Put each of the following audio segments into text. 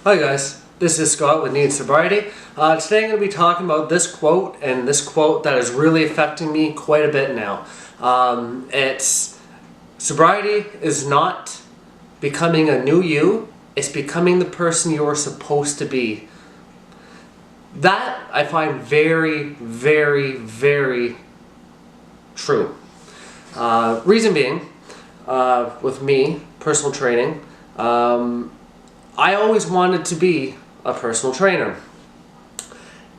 Hi guys, this is Scott with Need Sobriety. Today I'm going to be talking about this quote, and this quote that is really affecting me quite a bit now. It's sobriety is not becoming a new you, it's becoming the person you are supposed to be. That I find very, very, very true. Reason being, with me, personal training, I always wanted to be a personal trainer.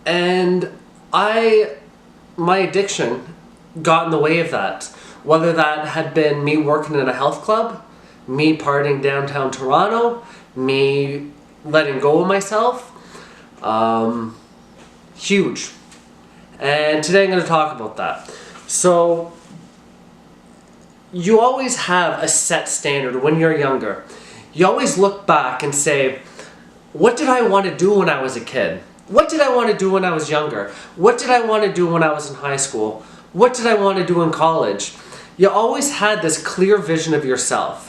And my addiction got in the way of that. Whether that had been me working in a health club, me partying downtown Toronto, me letting go of myself, huge. And today I'm going to talk about that. So, you always have a set standard when you're younger. You always look back and say, what did I want to do when I was a kid? What did I want to do when I was younger? What did I want to do when I was in high school? What did I want to do in college? You always had this clear vision of yourself.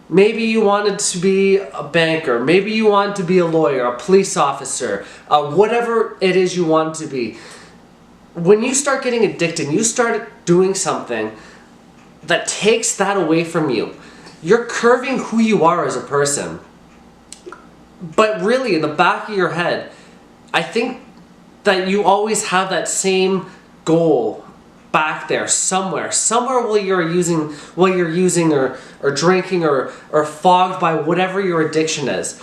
Maybe you wanted to be a banker. Maybe you wanted to be a lawyer, a police officer, whatever it is you want to be. When you start getting addicted, you start doing something that takes that away from you. You're curving who you are as a person. But really, in the back of your head, I think that you always have that same goal back there somewhere while you're using or drinking or fogged by whatever your addiction is.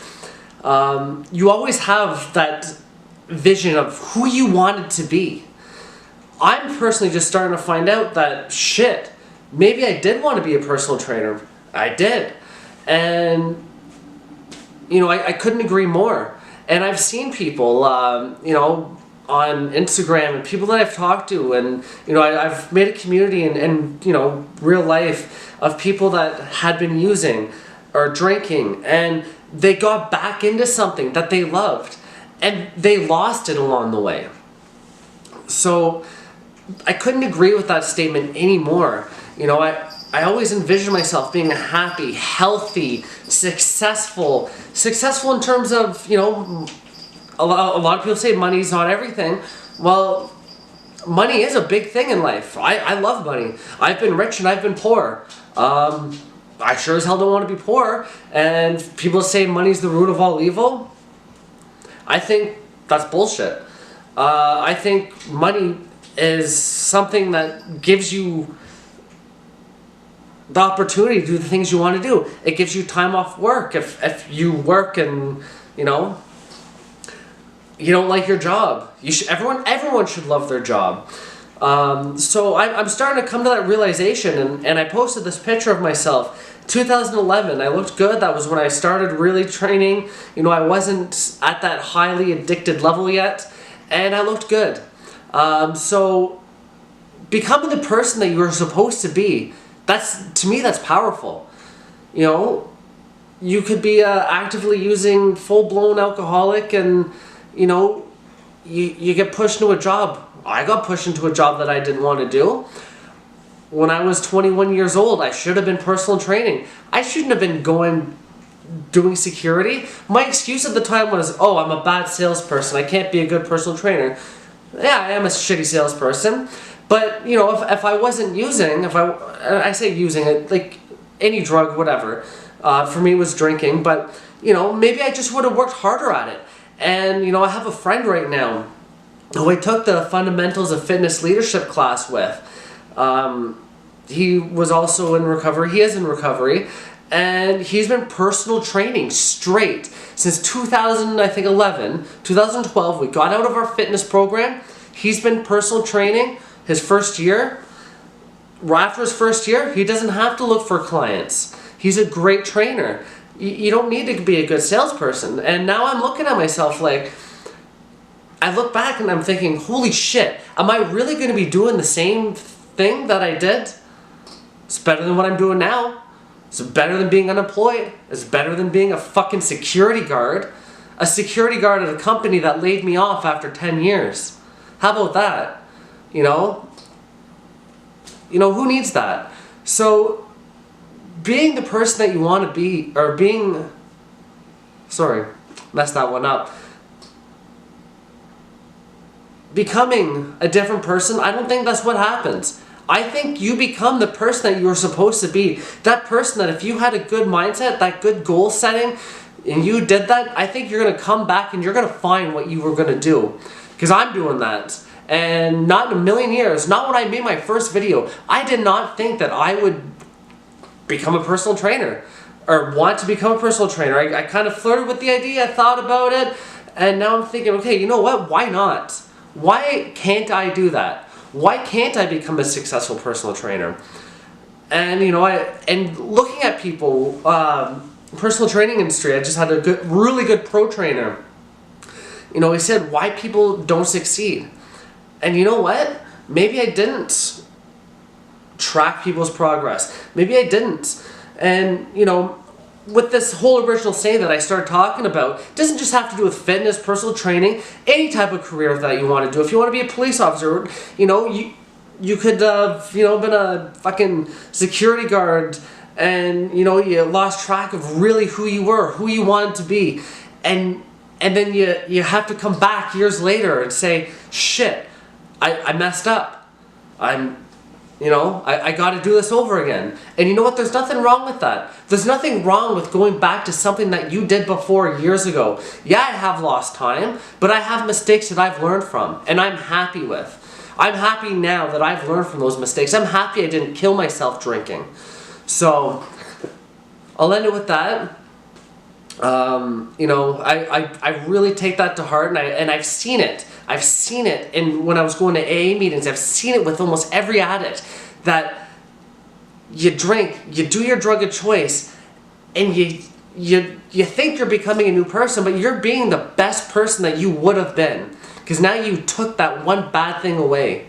You always have that vision of who you wanted to be. I'm personally just starting to find out that shit, maybe I did want to be a personal trainer. I did. And, you know, I couldn't agree more. And I've seen people, you know, on Instagram and people that I've talked to, and, you know, I've made a community and, you know, real life of people that had been using or drinking, and they got back into something that they loved, and they lost it along the way. So I couldn't agree with that statement anymore. You know, I always envision myself being a happy, healthy, successful in terms of, you know, a lot of people say money's not everything. Well, money is a big thing in life. I love money. I've been rich and I've been poor. I sure as hell don't want to be poor. And people say money's the root of all evil. I think that's bullshit. I think money is something that gives you the opportunity to do the things you want to do. It gives you time off work. If you work and, you know, you don't like your job, everyone should love their job. So I'm starting to come to that realization, and I posted this picture of myself 2011. I looked good. That was when I started really training. You know, I wasn't at that highly addicted level yet, and I looked good. So becoming the person that you're supposed to be, to me that's powerful. You know, you could be actively using, full-blown alcoholic, and, you know, you get pushed into a job. I got pushed into a job that I didn't want to do. When I was 21 years old, I should have been personal training. I shouldn't have been doing security. My excuse at the time was, oh, I'm a bad salesperson. I can't be a good personal trainer. Yeah, I am a shitty salesperson. But, you know, if I wasn't using, I say using it, like any drug, whatever. For me it was drinking, but, you know, maybe I just would have worked harder at it. And, you know, I have a friend right now who I took the Fundamentals of Fitness Leadership class with. He was also in recovery. He is in recovery. And he's been personal training straight since 2011, 2012. We got out of our fitness program. He's been personal training his first year. After his first year, he doesn't have to look for clients. He's a great trainer. You don't need to be a good salesperson. And now I'm looking at myself like, I look back and I'm thinking, holy shit, am I really going to be doing the same thing that I did? It's better than what I'm doing now. It's better than being unemployed. It's better than being a fucking security guard. A security guard at a company that laid me off after 10 years. How about that? You know, who needs that? So, being the person that you want to be, or being, sorry, messed that one up. Becoming a different person, I don't think that's what happens. I think you become the person that you were supposed to be. That person that if you had a good mindset, that good goal setting, and you did that, I think you're going to come back and you're going to find what you were going to do. Because I'm doing that. And not in a million years, not when I made my first video, I did not think that I would become a personal trainer or want to become a personal trainer. I kind of flirted with the idea, I thought about it, and now I'm thinking, okay, you know what, why not? Why can't I do that? Why can't I become a successful personal trainer? And you know, and looking at people, personal training industry, I just had a really good pro trainer. You know, he said why people don't succeed. And you know what? Maybe I didn't track people's progress. Maybe I didn't. And you know, with this whole original saying that I started talking about, it doesn't just have to do with fitness, personal training, any type of career that you want to do. If you want to be a police officer, you know, you could have, you know, been a fucking security guard, and you know, you lost track of really who you were, who you wanted to be, and then you have to come back years later and say, shit, I messed up. You know, I got to do this over again. And you know what? There's nothing wrong with that. There's nothing wrong with going back to something that you did before years ago. Yeah, I have lost time, but I have mistakes that I've learned from, and I'm happy with. I'm happy now that I've learned from those mistakes. I'm happy I didn't kill myself drinking. So, I'll end it with that. You know, I really take that to heart, and I've seen it. I've seen it when I was going to AA meetings. I've seen it with almost every addict, that you drink, you do your drug of choice, and you think you're becoming a new person, but you're being the best person that you would have been. Because now you took that one bad thing away.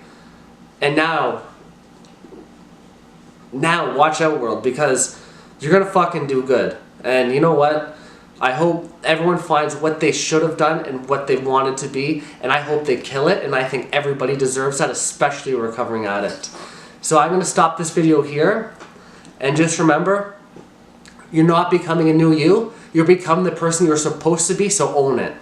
And now watch out, world, because you're going to fucking do good. And you know what? I hope everyone finds what they should have done and what they wanted to be, and I hope they kill it, and I think everybody deserves that, especially a recovering addict. So I'm going to stop this video here, and just remember, you're not becoming a new you, you're becoming the person you're supposed to be, so own it.